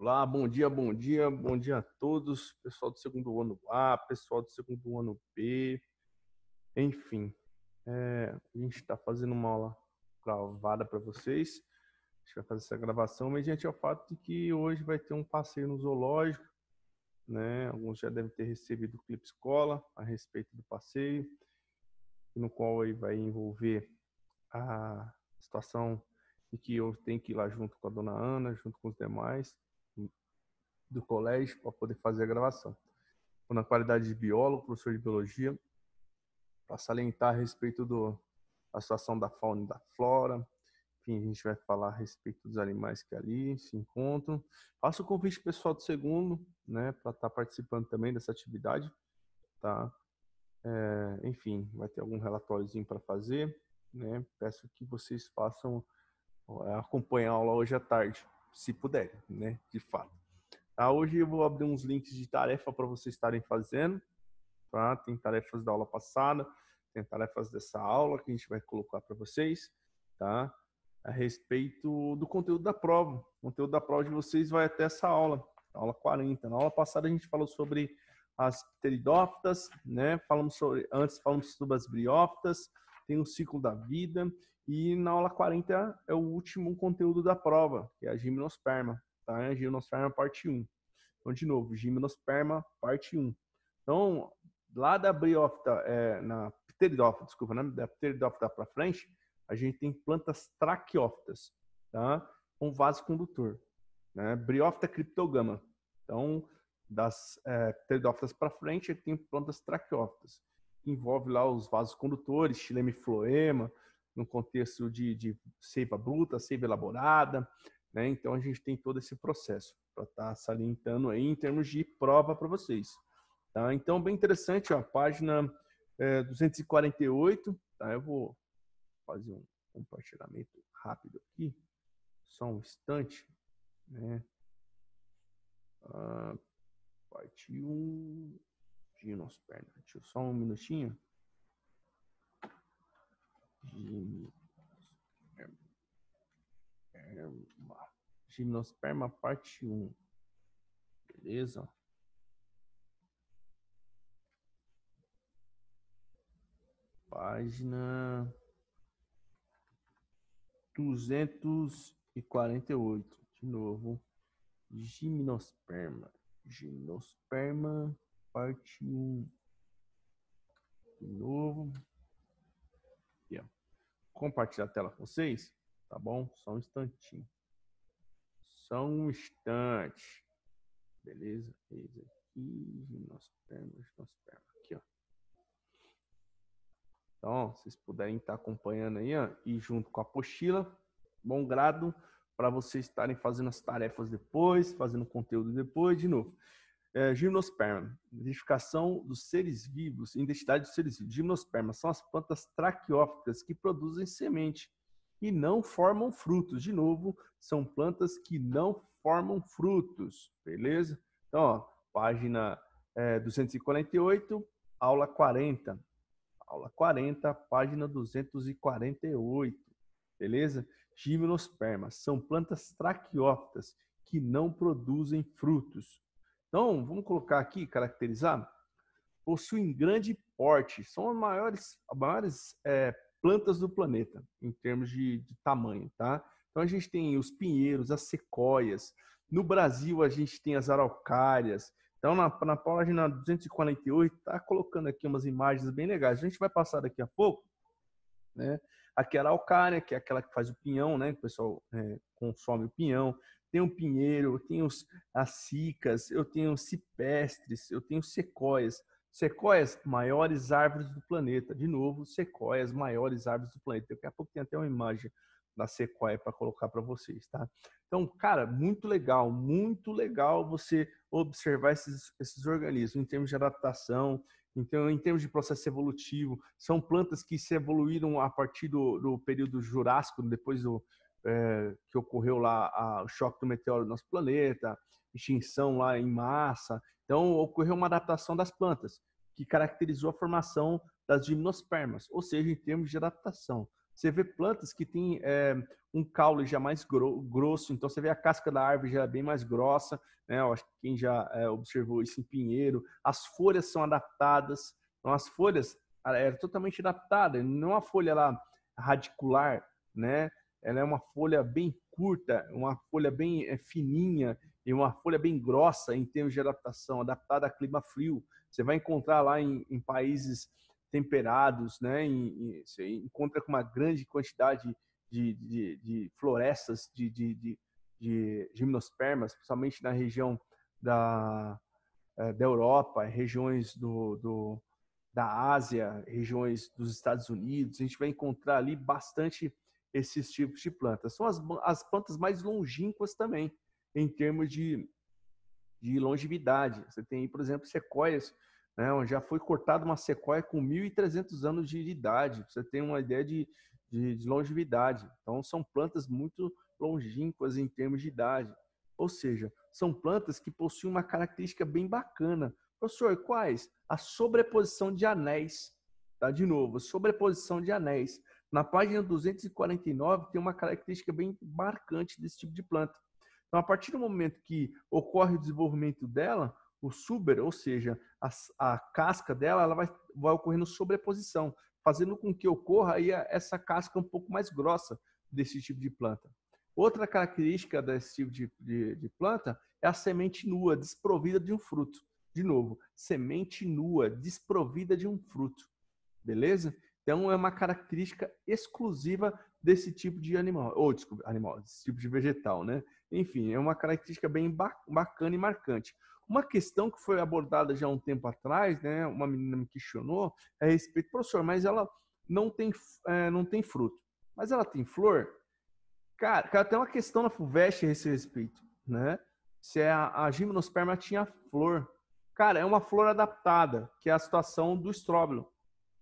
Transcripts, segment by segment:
Olá, bom dia, bom dia, bom dia a todos, pessoal do segundo ano A, pessoal do segundo ano B, enfim, a gente está fazendo uma aula gravada para vocês, a gente vai fazer essa gravação mediante ao fato de que hoje vai ter um passeio no zoológico, né? Alguns já devem ter recebido o Clipe Escola a respeito do passeio, no qual aí vai envolver a situação de que eu tenho que ir lá junto com a dona Ana, junto com os demais do colégio para poder fazer a gravação. Estou na qualidade de biólogo, professor de biologia, para salientar a respeito da situação da fauna e da flora. Enfim, a gente vai falar a respeito dos animais que ali se encontram. Faço o convite pessoal do segundo, né, para estar participando também dessa atividade, tá? Enfim, vai ter algum relatóriozinho para fazer, né? Peço que vocês façam, acompanhem a aula hoje à tarde, se puderem, né, de fato. Hoje eu vou abrir uns links de tarefa para vocês estarem fazendo. Tá? Tem tarefas da aula passada, tem tarefas dessa aula que a gente vai colocar para vocês, tá? A respeito do conteúdo da prova. O conteúdo da prova de vocês vai até essa aula, aula 40. Na aula passada a gente falou sobre as pteridófitas, né? Antes falamos sobre as briófitas, tem o ciclo da vida, e na aula 40 é o último conteúdo da prova, que é a gimnosperma, tá? A gimnosperma parte 1. Então, de novo, gimnosperma parte 1. Então, lá da briófita, na pteridófita, desculpa, né? Da pteridófita para frente, a gente tem plantas traqueófitas, tá? Com vaso condutor, né? Briófita criptogama. Então, das pteridófitas para frente, tem plantas traqueófitas, que envolve lá os vasos condutores, xilema e floema, no contexto de seiva bruta, seiva elaborada, né? Então, a gente tem todo esse processo para estar salientando aí em termos de prova para vocês. Tá? Então, bem interessante, ó, página 248. Tá? Eu vou fazer um compartilhamento rápido aqui, só um instante. Né? Parte 1, gimnosperma. Deixa eu só um minutinho. Gimnosperma, parte 1. Beleza? Página 248. De novo. Gimnosperma. Gimnosperma, parte 1. De novo. Aqui, ó. Compartilhar a tela com vocês. Tá bom? Só um instantinho. Só um instante. Beleza? Eis aqui. Gimnosperma. Aqui, ó. Então, vocês puderem estar acompanhando aí, ó, e junto com a apostila, bom grado para vocês estarem fazendo as tarefas depois, fazendo conteúdo depois, de novo. Gimnosperma, identificação dos seres vivos, identidade dos seres vivos. Gimnosperma são as plantas traqueófitas que produzem semente e não formam frutos. De novo, são plantas que não formam frutos, beleza? Então, ó, página 248, aula 40. Aula 40, página 248, beleza? Gimnospermas são plantas traqueófitas que não produzem frutos. Então, vamos colocar aqui, caracterizar. Possuem grande porte, são as maiores plantas do planeta, em termos de tamanho, tá? Então, a gente tem os pinheiros, as sequoias. No Brasil, a gente tem as araucárias. Então, na página 248, está colocando aqui umas imagens bem legais. A gente vai passar daqui a pouco, né? Aqui é a araucária, que é aquela que faz o pinhão, né? O pessoal consome o pinhão. Tem o pinheiro, eu tenho as cicas, eu tenho cipestres, eu tenho sequoias. Sequoias, maiores árvores do planeta. De novo, sequoias, maiores árvores do planeta. Daqui a pouco tem até uma imagem da sequoia para colocar para vocês, tá? Então, cara, muito legal você observar esses organismos em termos de adaptação, então, em termos de processo evolutivo. São plantas que se evoluíram a partir do período Jurássico, depois que ocorreu lá o choque do meteoro no nosso planeta, extinção lá em massa. Então, ocorreu uma adaptação das plantas, que caracterizou a formação das gimnospermas, ou seja, em termos de adaptação. Você vê plantas que têm um caule já mais grosso, então você vê a casca da árvore já é bem mais grossa, né? Eu acho que quem já observou isso em pinheiro. As folhas são adaptadas, então as folhas é totalmente adaptada, não é uma folha lá radicular, né? Ela é uma folha bem curta, uma folha bem fininha e uma folha bem grossa em termos de adaptação, adaptada a clima frio. Você vai encontrar lá em países temperados, né? Você encontra com uma grande quantidade de florestas de gimnospermas, principalmente na região da Europa, regiões da Ásia, regiões dos Estados Unidos. A gente vai encontrar ali bastante esses tipos de plantas. São as plantas mais longínquas também, em termos de longevidade. Você tem aí, por exemplo, sequoias, né, onde já foi cortada uma sequoia com 1.300 anos de idade. Você tem uma ideia de longevidade. Então, são plantas muito longínquas em termos de idade. Ou seja, são plantas que possuem uma característica bem bacana. Professor, quais? A sobreposição de anéis. Tá? De novo, sobreposição de anéis. Na página 249 tem uma característica bem marcante desse tipo de planta. Então, a partir do momento que ocorre o desenvolvimento dela, o suber, ou seja, a casca dela, ela vai ocorrendo sobreposição, fazendo com que ocorra aí essa casca um pouco mais grossa desse tipo de planta. Outra característica desse tipo de planta é a semente nua, desprovida de um fruto. De novo, semente nua, desprovida de um fruto. Beleza? Então, é uma característica exclusiva desse tipo de animal, ou desculpa, animal, desse tipo de vegetal, né? Enfim, é uma característica bem bacana e marcante. Uma questão que foi abordada já há um tempo atrás, né? Uma menina me questionou a respeito, professor, mas ela não tem fruto, mas ela tem flor? Cara, tem uma questão na FUVEST a esse respeito, né? Se a gimnosperma tinha flor. Cara, é uma flor adaptada, que é a situação do estróbilo.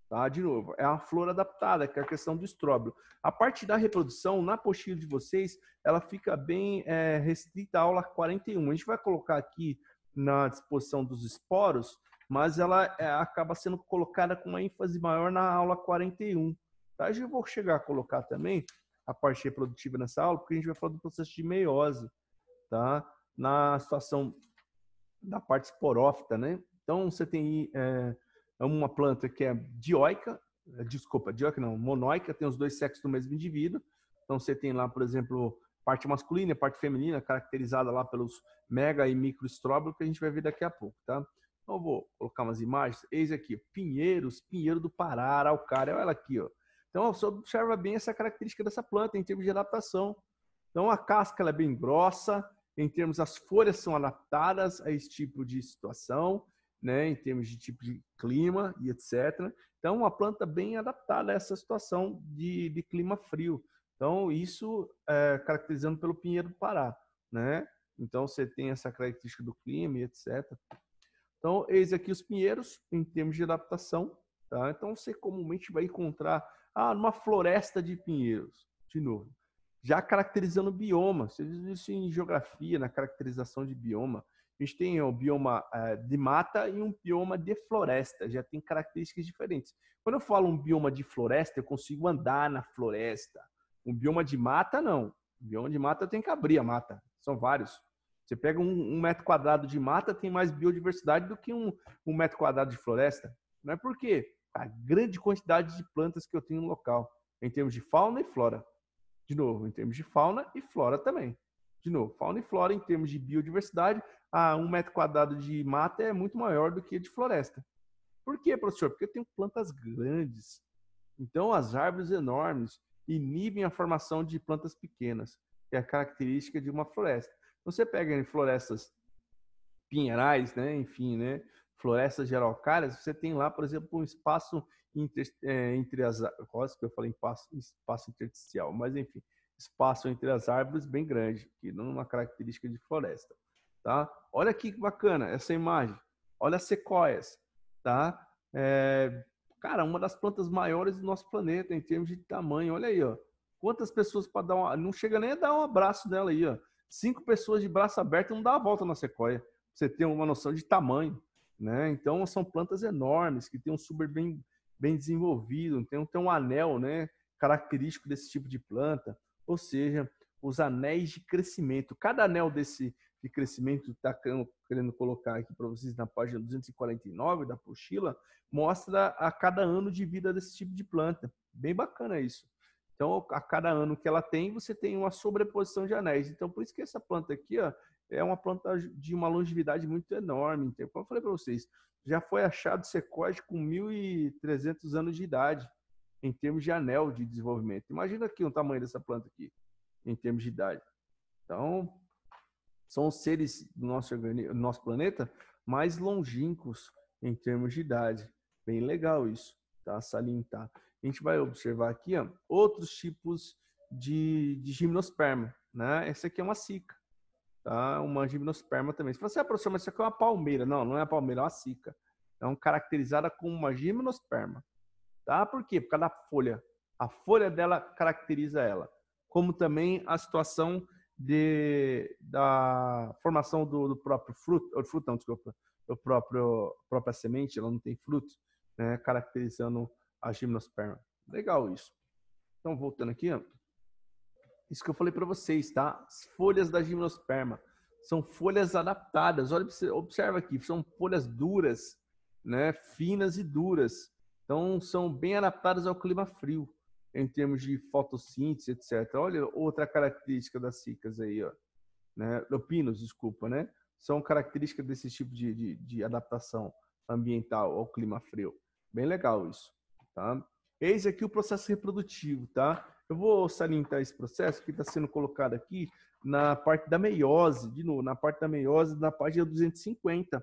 Tá? De novo, é uma flor adaptada, que é a questão do estróbilo. A parte da reprodução, na apostila de vocês, ela fica bem restrita à aula 41. A gente vai colocar aqui na disposição dos esporos, mas ela acaba sendo colocada com uma ênfase maior na aula 41. Tá? Eu vou chegar a colocar também a parte reprodutiva nessa aula, porque a gente vai falar do processo de meiose, tá? Na situação da parte esporófita, né? Então, você tem uma planta que é dioica, dioica não, monoica, tem os dois sexos do mesmo indivíduo. Então, você tem lá, por exemplo, parte masculina e parte feminina, caracterizada lá pelos mega e microestróbilos, que a gente vai ver daqui a pouco, tá? Então, eu vou colocar umas imagens. Eis aqui, pinheiro do Pará, araucária, olha ela aqui, ó. Então, você observa bem essa característica dessa planta em termos de adaptação. Então, a casca ela é bem grossa, em termos, as folhas são adaptadas a esse tipo de situação, né, em termos de tipo de clima e etc. Então, uma planta bem adaptada a essa situação de clima frio. Então, isso caracterizando pelo pinheiro do Pará, né? Então, você tem essa característica do clima e etc. Então, eis aqui os pinheiros em termos de adaptação, tá? Então, você comumente vai encontrar numa floresta de pinheiros, de novo, já caracterizando o bioma. Você vê isso em geografia, na caracterização de bioma. A gente tem o bioma de mata e um bioma de floresta, já tem características diferentes. Quando eu falo um bioma de floresta, eu consigo andar na floresta. Um bioma de mata, não. Um bioma de mata eu tenho que abrir a mata, são vários. Você pega um metro quadrado de mata, tem mais biodiversidade do que um metro quadrado de floresta. Não é por quê? A grande quantidade de plantas que eu tenho no local, em termos de fauna e flora. De novo, em termos de fauna e flora também. De novo, fauna e flora em termos de biodiversidade, um metro quadrado de mata é muito maior do que de floresta. Por quê, professor? Porque eu tenho plantas grandes. Então, as árvores enormes inibem a formação de plantas pequenas, que é a característica de uma floresta. Você pega em florestas pinheirais, né, enfim, né, florestas de araucárias, você tem lá, por exemplo, um espaço entre as, quase que eu falei espaço intersticial, mas enfim, espaço entre as árvores bem grande, que não é uma característica de floresta, tá? Olha aqui que bacana essa imagem. Olha as sequoias, tá? Cara, uma das plantas maiores do nosso planeta em termos de tamanho. Olha aí, ó. Quantas pessoas para dar não chega nem a dar um abraço nela aí, ó. 5 pessoas de braço aberto não dá a volta na sequoia. Você tem uma noção de tamanho, né? Então são plantas enormes que têm um suber bem desenvolvido, tem um anel, né, característico desse tipo de planta, ou seja, os anéis de crescimento. Cada anel desse de crescimento, está querendo colocar aqui para vocês na página 249 da apostila, mostra a cada ano de vida desse tipo de planta. Bem bacana isso. Então, a cada ano que ela tem, você tem uma sobreposição de anéis. Então, por isso que essa planta aqui, ó, é uma planta de uma longevidade muito enorme. Então, como eu falei para vocês, já foi achado secóide com 1.300 anos de idade, em termos de anel de desenvolvimento. Imagina aqui o tamanho dessa planta aqui, em termos de idade. Então, são os seres do nosso planeta mais longínquos em termos de idade. Bem legal isso, tá? Salientar. A gente vai observar aqui, ó, outros tipos de gimnosperma, né? Essa aqui é uma cica, tá? Uma gimnosperma também. Você fala assim, professor, mas isso aqui é uma palmeira. Não, não é uma palmeira, é uma cica. É caracterizada como uma gimnosperma, tá? Por quê? Por causa da folha. A folha dela caracteriza ela. Como também a situação da formação do próprio fruto, não, desculpa, própria semente, ela não tem fruto, né? Caracterizando a gimnosperma. Legal isso. Então, voltando aqui, ó, isso que eu falei para vocês, tá? As folhas da gimnosperma são folhas adaptadas. Olha, observa aqui, são folhas duras, né? Finas e duras. Então, são bem adaptadas ao clima frio, em termos de fotossíntese, etc. Olha outra característica das cicas aí, ó, né? Pinos, desculpa, né? São características desse tipo de adaptação ambiental ao clima frio. Bem legal isso, tá? Eis aqui o processo reprodutivo, tá? Eu vou salientar esse processo que está sendo colocado aqui na parte da meiose, de novo, na parte da meiose, na página 250.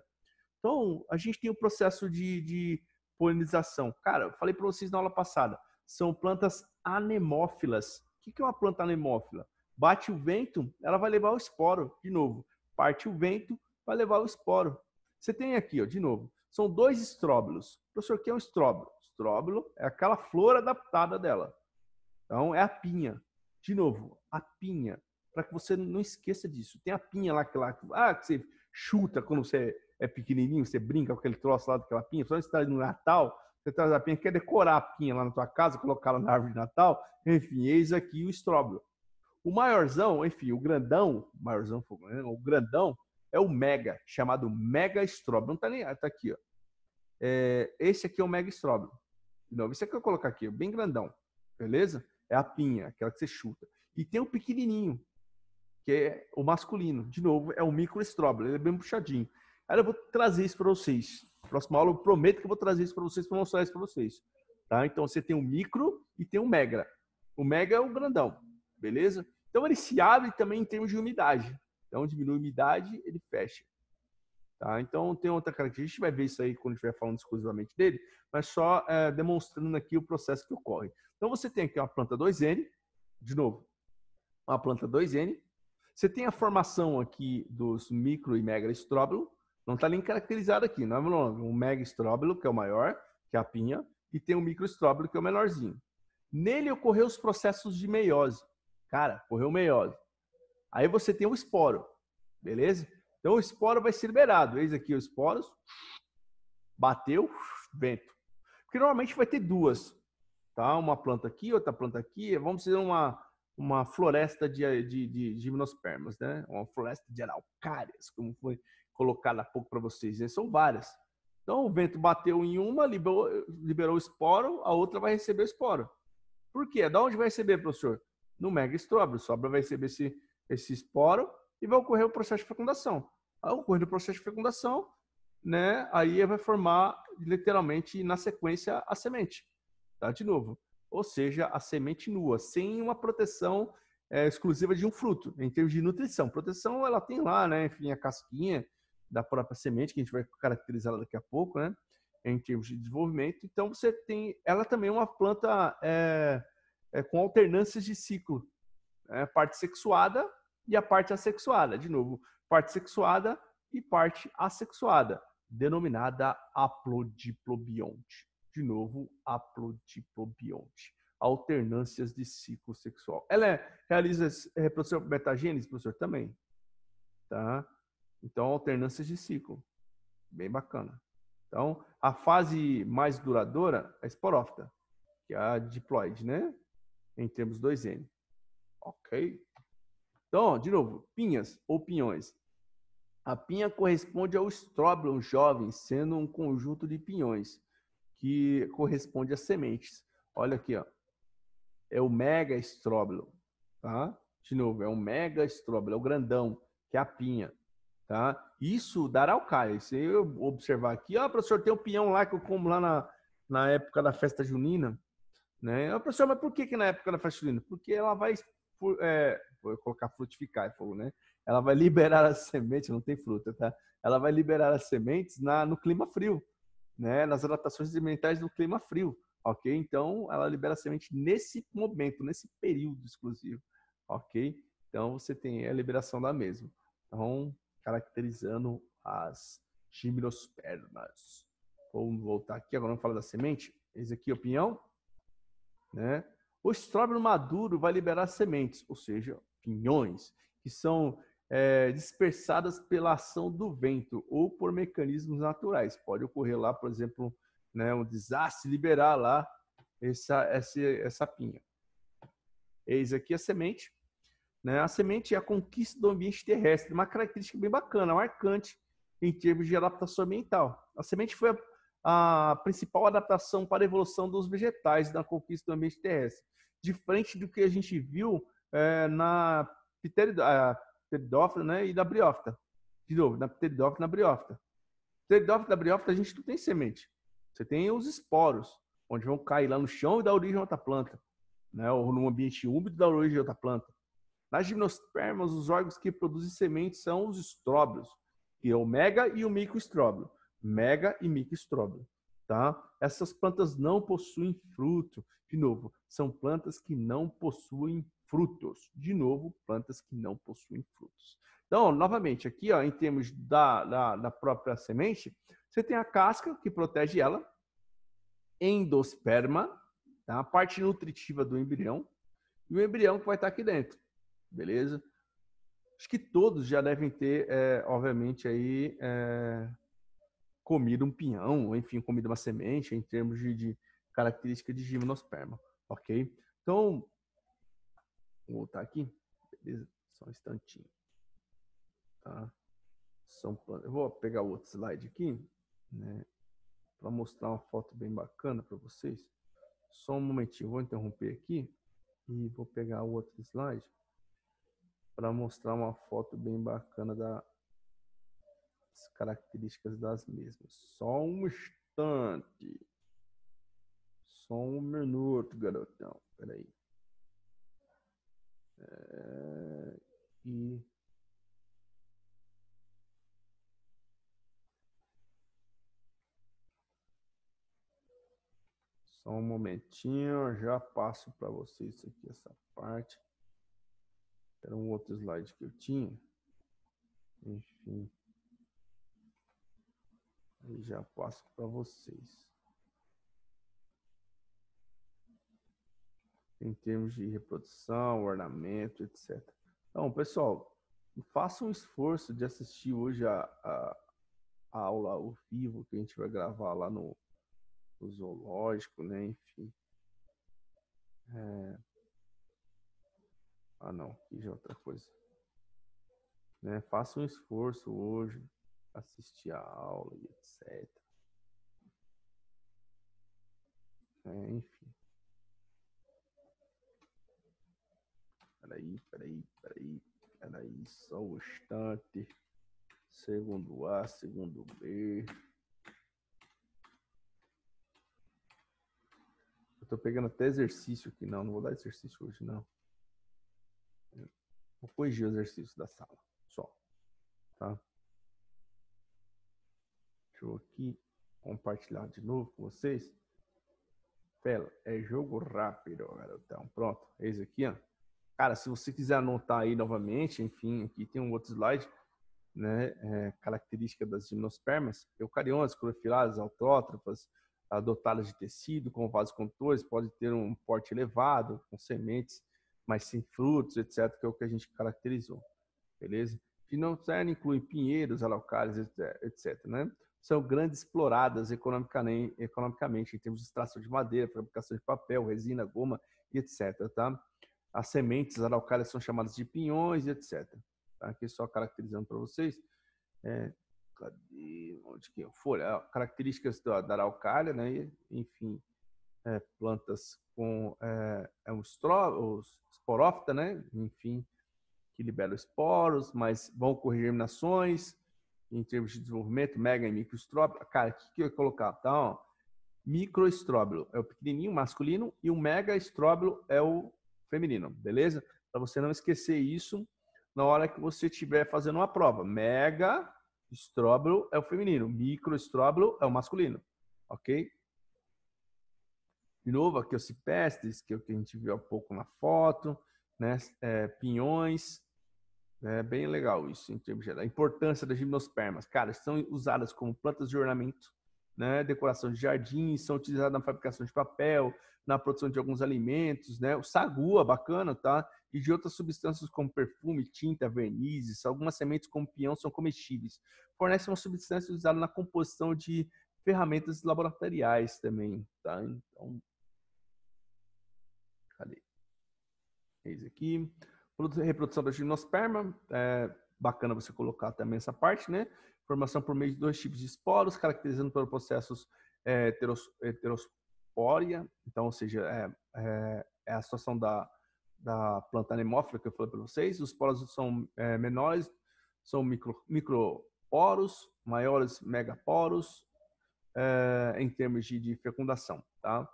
Então, a gente tem o processo de polinização. Cara, eu falei para vocês na aula passada, são plantas anemófilas. O que é uma planta anemófila? Bate o vento, ela vai levar o esporo, de novo. Parte o vento, vai levar o esporo. Você tem aqui, ó, de novo, são 2 estróbilos. Professor, o que é um estróbilo? Estróbilo é aquela flor adaptada dela. Então, é a pinha. De novo, a pinha. Para que você não esqueça disso. Tem a pinha lá, que você chuta quando você é pequenininho, você brinca com aquele troço lá daquela pinha. Só você está no Natal, você traz a pinha, quer decorar a pinha lá na tua casa, colocar ela na árvore de Natal. Enfim, eis aqui o estróbilo. O maiorzão, enfim, o grandão, o grandão é o mega, chamado mega estróbilo. Não tá nem, tá aqui, ó. Esse aqui é o mega estróbilo. De novo, esse aqui eu vou colocar aqui, bem grandão, beleza? É a pinha, aquela que você chuta. E tem o pequenininho, que é o masculino. De novo, é o microestróbilo, ele é bem puxadinho. Aí eu vou trazer isso para vocês. Próxima aula eu prometo que eu vou trazer isso para vocês, para mostrar isso para vocês. Tá? Então você tem o micro e tem o mega. O mega é o grandão, beleza? Então ele se abre também em termos de umidade. Então diminui a umidade, ele fecha. Tá? Então tem outra característica, a gente vai ver isso aí quando estiver falando exclusivamente dele, mas só demonstrando aqui o processo que ocorre. Então você tem aqui uma planta 2N, de novo, uma planta 2N. Você tem a formação aqui dos micro e mega estróbilo, não está nem caracterizado aqui, não é um mega estróbilo, que é o maior, que é a pinha, e tem o micro estróbilo, que é o menorzinho. Nele ocorreu os processos de meiose. Cara, ocorreu meiose. Aí você tem o esporo, beleza? Então o esporo vai ser liberado. Eis aqui os esporos. Bateu, vento. Porque normalmente vai ter duas, tá? Uma planta aqui, outra planta aqui. Vamos fazer uma floresta de gimnospermas, né? Uma floresta de araucárias, como foi colocado há pouco para vocês. Né? São várias. Então o vento bateu em uma, liberou o esporo, a outra vai receber o esporo. Por quê? Da onde vai receber, professor? No mega estróbilo. O sobra vai receber esse esporo e vai ocorrer o processo de fecundação. Ao ocorrer o processo de fecundação, né, aí vai formar literalmente na sequência a semente. Tá? De novo. Ou seja, a semente nua, sem uma proteção exclusiva de um fruto, em termos de nutrição. Proteção ela tem lá, né, enfim, a casquinha da própria semente, que a gente vai caracterizar daqui a pouco, né, em termos de desenvolvimento. Então você tem, ela também é uma planta com alternâncias de ciclo, parte sexuada e a parte assexuada. De novo, parte sexuada e parte assexuada, denominada haplodiplobionte. De novo, haplodiplobionte. Alternâncias de ciclo sexual. Ela realiza reprodução por metagênese, professor? Também. Tá? Então, alternâncias de ciclo. Bem bacana. Então, a fase mais duradoura é a esporófita, que é a diploide, né? em termos 2N. Ok? Então, de novo, pinhas ou pinhões. A pinha corresponde ao estróbilo jovem, sendo um conjunto de pinhões, que corresponde às sementes. Olha aqui, ó. É o mega estróbilo, tá? De novo, é o mega estróbilo, é o grandão, que é a pinha, tá? Isso da araucária. Se eu observar aqui, ó, professor, tem um pinhão lá que eu como lá na época da festa junina, né? Professor, mas por que na época da festa junina? Porque ela vai, vou colocar frutificar, né? Ela vai liberar as sementes, não tem fruta, tá? Ela vai liberar as sementes no clima frio, né? Nas adaptações alimentares do clima frio, ok? Então, ela libera a semente nesse momento, nesse período exclusivo, ok? Então, você tem a liberação da mesma. Então, caracterizando as gimnospermas. Vamos voltar aqui, agora vamos falar da semente. Esse aqui é o pinhão, né? O estróbilo maduro vai liberar sementes, ou seja, pinhões, que são dispersadas pela ação do vento ou por mecanismos naturais. Pode ocorrer lá, por exemplo, né, um desastre, liberar lá essa pinha. Eis aqui a semente. Né? A semente é a conquista do ambiente terrestre, uma característica bem bacana, marcante em termos de adaptação ambiental. A semente foi a principal adaptação para a evolução dos vegetais na conquista do ambiente terrestre, diferente do que a gente viu na pteridófita, né, e da briófita. De novo, na pteridófita e na briófita. Pteridófita e na briófita a gente não tem semente. Você tem os esporos, onde vão cair lá no chão e dar origem a outra planta, né, ou num ambiente úmido dar origem a outra planta. Nas gimnospermas, os órgãos que produzem sementes são os estróbilos, que é o mega e o microestróbilo. Mega e microestróbilo, tá? Essas plantas não possuem fruto. De novo, são plantas que não possuem frutos. De novo, plantas que não possuem frutos. Então, novamente, aqui, ó, em termos da própria semente, você tem a casca que protege ela, endosperma, tá? A parte nutritiva do embrião, e o embrião que vai estar aqui dentro. Beleza? Acho que todos já devem ter, obviamente, aí comido um pinhão, ou enfim, comido uma semente, em termos de característica de gimnosperma, ok? Então, vou voltar aqui, beleza? Só um instantinho, tá? Eu vou pegar o outro slide aqui, né? Para mostrar uma foto bem bacana para vocês. Só um momentinho, vou interromper aqui e vou pegar o outro slide para mostrar uma foto bem bacana das características das mesmas. Só um instante. Só um minuto, garotão. Peraí. E só um momentinho, já passo para vocês aqui essa parte. Era um outro slide que eu tinha. Enfim. E já passo para vocês. Em termos de reprodução, ornamento, etc. Então, pessoal, faça um esforço de assistir hoje a aula ao vivo que a gente vai gravar lá no zoológico, né? Enfim. Ah, não, aqui já é outra coisa. Né? Faça um esforço hoje, assistir a aula e etc. Enfim. Peraí, só um instante. Segundo A, segundo B. Eu tô pegando até exercício aqui, não vou dar exercício hoje, não. Vou corrigir o exercício da sala, só, tá? Deixa eu aqui compartilhar de novo com vocês. Tela, é jogo rápido, garotão. Pronto, esse aqui, ó. Cara, se você quiser anotar aí novamente, enfim, aqui tem um outro slide, né? Característica das gimnospermas, eucariontes, clorofiladas, autótrofas, dotadas de tecido, com vasos condutores, pode ter um porte elevado, com sementes, mas sem frutos, etc., que é o que a gente caracterizou, beleza? Gimnosperma inclui pinheiros, araucárias, etc., né? São grandes exploradas economicamente em termos de extração de madeira, fabricação de papel, resina, goma e etc, tá? As sementes araucárias são chamadas de pinhões e etc. Tá? Aqui só caracterizando para vocês. Cadê? Onde que é? Folha, características da araucária, né? Enfim, plantas com um esporófita, né? Enfim, que libera esporos, mas vão ocorrer germinações em termos de desenvolvimento, mega e microestróbilo. Cara, o que eu ia colocar? Tá, ó, microestróbilo é o pequenininho masculino e o mega estróbilo é o feminino, beleza? Para você não esquecer isso na hora que você estiver fazendo uma prova. Mega estróbilo é o feminino, microestróbilo é o masculino, ok? De novo, aqui os cipestres, que é o que a gente viu há pouco na foto, né? Pinhões, é bem legal isso, em termos gerais. A importância das gimnospermas, cara, são usadas como plantas de ornamento, né? Decoração de jardins, são utilizadas na fabricação de papel, na produção de alguns alimentos, né? O sagua, bacana, tá? E de outras substâncias como perfume, tinta, vernizes, algumas sementes como pinhão são comestíveis. Fornece uma substância usada na composição de ferramentas laboratoriais também, tá? Então, cadê? Eis aqui. Reprodução da gimnosperma, bacana você colocar também essa parte, né? Formação por meio de 2 tipos de esporos, caracterizando pelos processos heterospória, então, ou seja, é a situação da planta anemófila que eu falei para vocês. Os poros são menores, são microporos, maiores megaporos, em termos de fecundação, tá?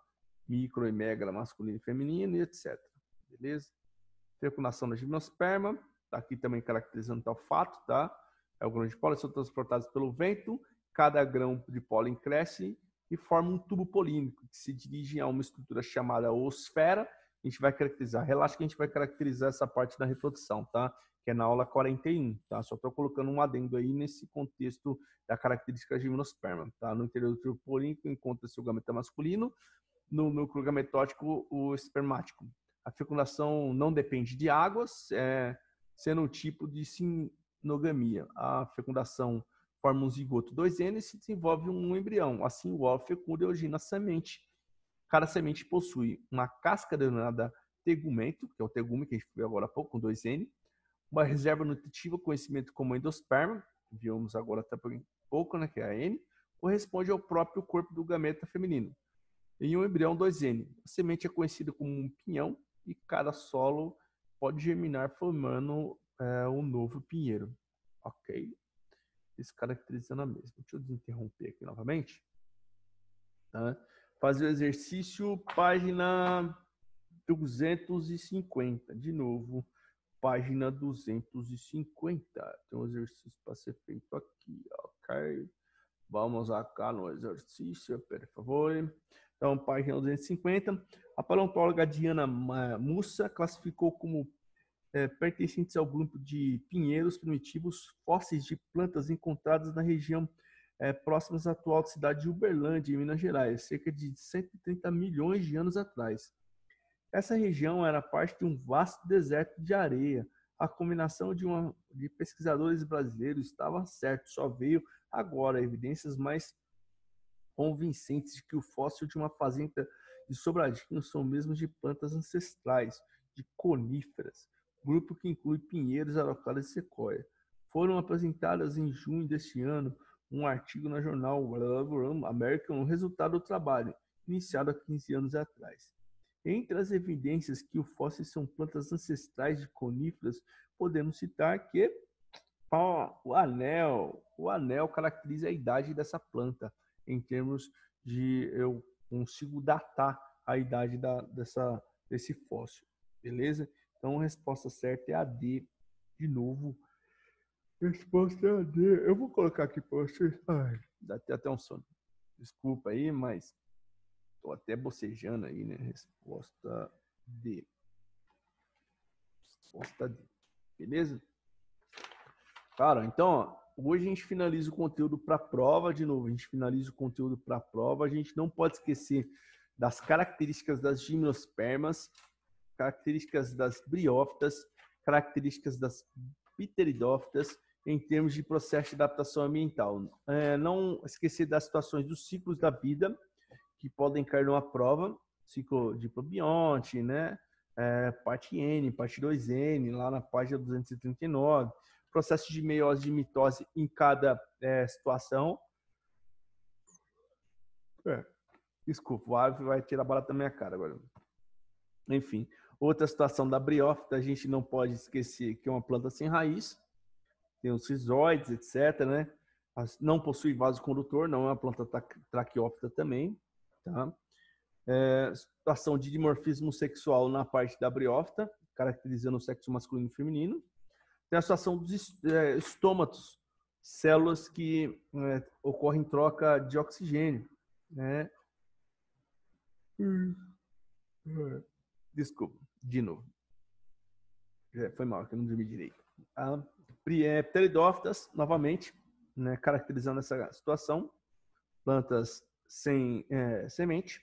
Micro e mega masculino e feminino e etc. Beleza? Fecundação da gimnosperma, tá aqui também caracterizando tal fato, tá? O grão de pólen são transportados pelo vento, cada grão de pólen cresce e forma um tubo polínico que se dirige a uma estrutura chamada oosfera. A gente vai caracterizar, relaxa que a gente vai caracterizar essa parte da reprodução, tá? Que é na aula 41, tá? Só estou colocando um adendo aí nesse contexto da característica da gimnosperma, tá? No interior do tubo polínico encontra-se o gameta masculino, no núcleo gametótico o espermático. A fecundação não depende de águas, sendo um tipo de sinogamia. A fecundação forma um zigoto 2N e se desenvolve um embrião. Assim, o óvulo fecunda e origina a semente. Cada semente possui uma casca denominada tegumento, que é o tegume que a gente viu agora há pouco, com 2N, uma reserva nutritiva, conhecimento como endosperma, que vimos agora até pouco, né, que é a N, corresponde ao próprio corpo do gameta feminino. Em um embrião 2N, a semente é conhecida como um pinhão e cada solo pode germinar formando um novo pinheiro. Ok? Isso caracterizando a mesma. Deixa eu desinterromper aqui novamente. Tá? Fazer o exercício, página 250. De novo, página 250. Tem um exercício para ser feito aqui. Ok? Vamos cá no exercício, por favor. Então, página 250. A paleontóloga Diana Mussa classificou como pertencentes ao grupo de pinheiros primitivos fósseis de plantas encontradas na região próximas à atual cidade de Uberlândia, em Minas Gerais, cerca de 130 milhões de anos atrás. Essa região era parte de um vasto deserto de areia. A combinação de pesquisadores brasileiros estava certo, só veio agora evidências mais convincentes de que o fóssil de uma fazenda de Sobradinho são mesmo de plantas ancestrais, de coníferas, grupo que inclui pinheiros, araucárias e sequoia. Foram apresentadas em junho deste ano um artigo na jornal American, o resultado do trabalho, iniciado há 15 anos atrás. Entre as evidências que os fósseis são plantas ancestrais de coníferas, podemos citar que o anel caracteriza a idade dessa planta, em termos de eu consigo datar a idade desse fóssil, beleza? Então a resposta certa é a D, de novo. Resposta é a D. Eu vou colocar aqui para vocês. Ai, dá até um sono. Desculpa aí, mas tô até bocejando aí, né? Resposta D. Resposta D. Beleza? Cara, então, ó, hoje a gente finaliza o conteúdo para a prova, de novo, a gente finaliza o conteúdo para a prova, a gente não pode esquecer das características das gimnospermas, características das briófitas, características das pteridófitas, em termos de processo de adaptação ambiental. Não esquecer das situações dos ciclos da vida, que podem cair numa prova, ciclo de probionte, né? Parte N, parte 2N, lá na página 239, processo de meiose de mitose em cada situação. Desculpa, o ave vai tirar a bala da minha cara agora. Enfim, outra situação da briófita, a gente não pode esquecer que é uma planta sem raiz, tem os rizóides, etc., né? Não possui vaso condutor, não é uma planta traqueófita também, tá? Situação de dimorfismo sexual na parte da briófita, caracterizando o sexo masculino e feminino. Tem a situação dos estômatos, células que ocorrem troca de oxigênio, né? Desculpa, de novo. Foi mal, que eu não dormi direito. Pteridófitas, novamente, né, caracterizando essa situação. Plantas sem semente,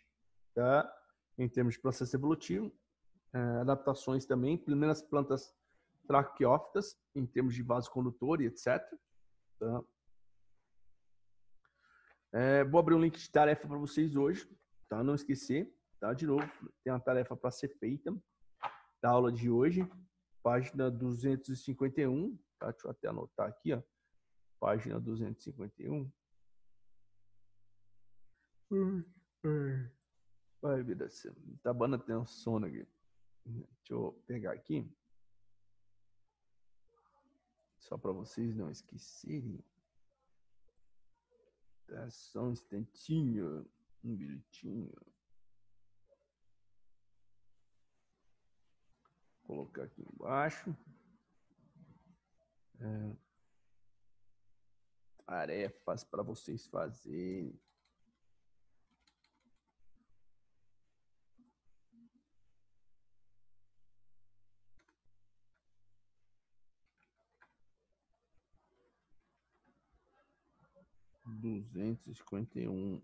tá? Em termos de processo evolutivo. Adaptações também, primeiras plantas traqueófitas, em termos de vaso condutor e etc. Tá? Vou abrir um link de tarefa para vocês hoje, tá? Não esquecer, tá? De novo, tem uma tarefa para ser feita da aula de hoje, página 251, tá? Deixa eu até anotar aqui, ó. Página 251. Ai, vida, tá bando até um sono aqui. Deixa eu pegar aqui. Só para vocês não esquecerem. Tá, só um instantinho. Um minutinho. Vou colocar aqui embaixo. Tarefas para vocês fazerem. Duzentos e cinquenta e um.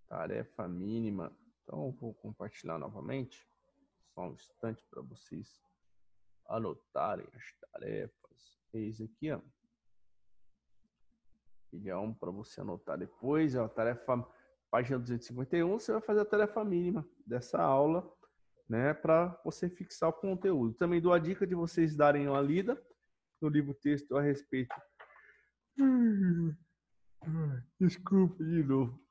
Tarefa mínima. Então, vou compartilhar novamente. Só um instante para vocês anotarem as tarefas. Eis aqui, ó. Pilha um para você anotar depois. A tarefa, página 251, você vai fazer a tarefa mínima dessa aula, né? Para você fixar o conteúdo. Também dou a dica de vocês darem uma lida no livro texto a respeito. Desculpa de novo.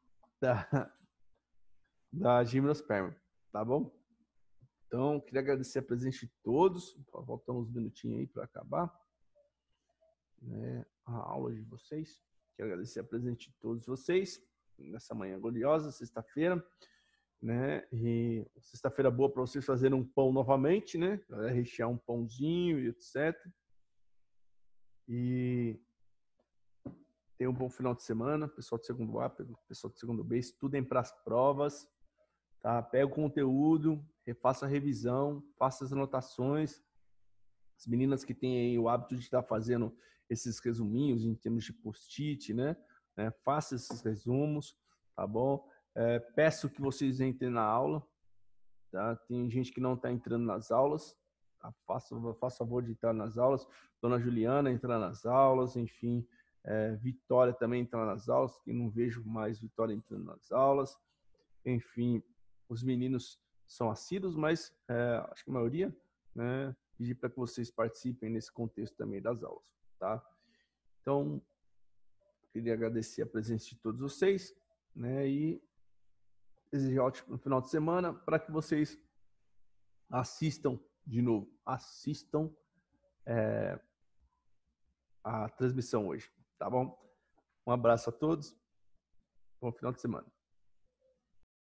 Da gimnosperma, tá bom? Então, queria agradecer a presença de todos. Faltando uns minutinhos aí para acabar, né, a aula de vocês. Quero agradecer a presença de todos vocês nessa manhã gloriosa, sexta-feira, né? E sexta-feira boa para vocês fazerem um pão novamente, né? Rechear um pãozinho e etc. E tenham um bom final de semana, pessoal do segundo A, pessoal do segundo B, estudem para as provas, tá? Pega o conteúdo, refaça a revisão, faça as anotações. As meninas que têm aí o hábito de estar fazendo esses resuminhos em termos de post-it, né? Faça esses resumos, tá bom? Peço que vocês entrem na aula, tá? Tem gente que não está entrando nas aulas, tá? Faça favor de entrar nas aulas. Dona Juliana entrar nas aulas, enfim, Vitória também entrar nas aulas, que não vejo mais Vitória entrando nas aulas. Enfim, os meninos são assíduos, mas acho que a maioria, né? Pedir para que vocês participem nesse contexto também das aulas, tá? Então, queria agradecer a presença de todos vocês, né? E desejar um ótimo final de semana para que vocês assistam de novo, assistam a transmissão hoje, tá bom? Um abraço a todos, bom final de semana.